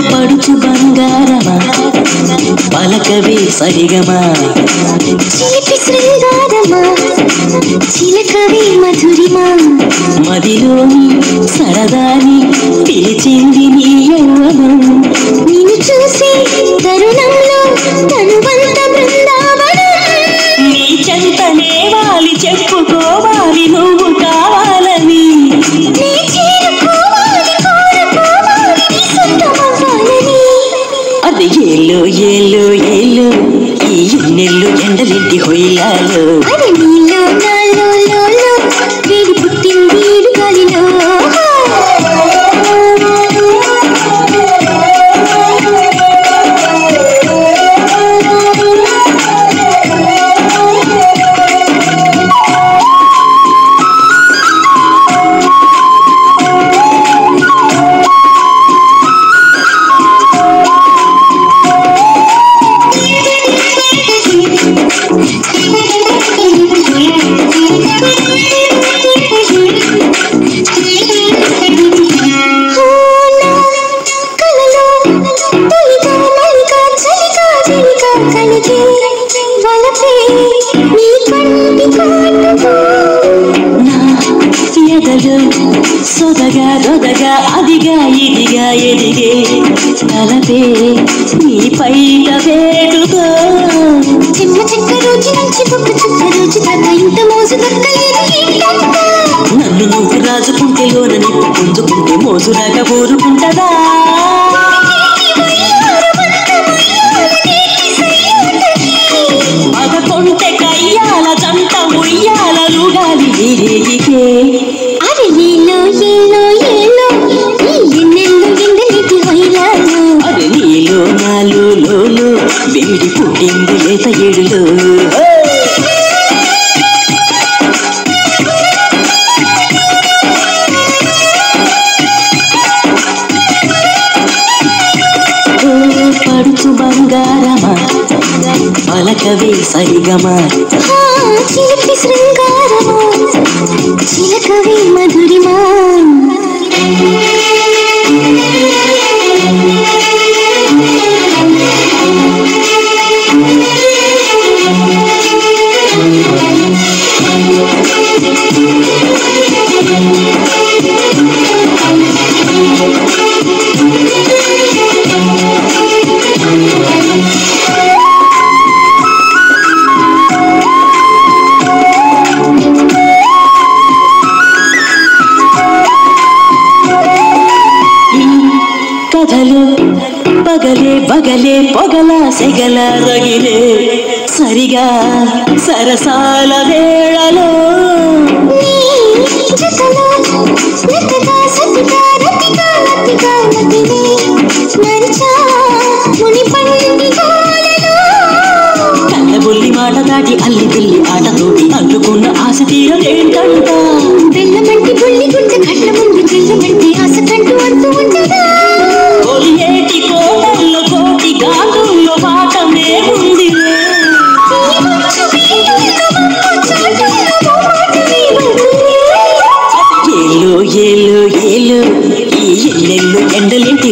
పడుచు బంగారమా పలకవే సరిగమా చిలిపి శృంగారమా చిలకవే మధురిమా మదిలోని సరదాని పిలిచింది నీ యౌవనం నిన్ను చూసి తరుణంలో తనువంత బృందావనం నీ చెంతనే వాలి చెప్పుకోవాలి నువ్వు కావాలని నీ చేరుకోవాలి కోరుకోవాలి నీ సొంతమవ్వాలని అది ఏలు ఏలు ఏలు ఈ ఎన్నెల్లు ఎండలింటి హొయ్యాలు అది నీలో నాలో లోలో వేడి పుట్టింది ఈడు గాలిలో సొదగా దొదగా అదిగా ఇదిగా ఎదిగే తలపే నీ పైన వేడుగా చిన్న చెక్క రోజు నుంచి బొక్క చుక్క రోజు దాకా ఇంత మోజు దక్కలేదు నన్ను నువ్వు రాజుకుంటే లోన నిప్పు పుంజుకుంటే మోజులాగా ఊరుకుంటదా మగ కొంటె కయ్యాల జంట ఉయ్యాల రుగాలి దిగే అది నీలో ఏలో ఏలో ఈ ఎన్నెల్లు ఎండలిటి హొయ్యాలు అది నీలో నాలో లోలో వేడి పుట్టింది లేత ఏడులో పడుచు బంగారమా పలకవే సరిగమా చిలిపి శృంగారమా చిలకవే మధురిమా కథలు పగలే బగలే పొగల సెగల రగిలే సరిగా సరసాల వేళలో కళ్ళబొల్లి మాట దాటి అల్లి పిల్లి ఆటతోటి అందుకున్న ఆశ తీరదేంటంట బెల్లమంటి బుల్లి గుండె కళ్ళ ముందు చెల్లమంటి ఆశ కంటూ అంటూ ఉంటదా ఏటి కోటల్లో కోటి గాతుల్లో పాఠమే ఉంది ఏలు ఏలు ఏలు ఈ ఎన్నెల్లు ఎండలింటి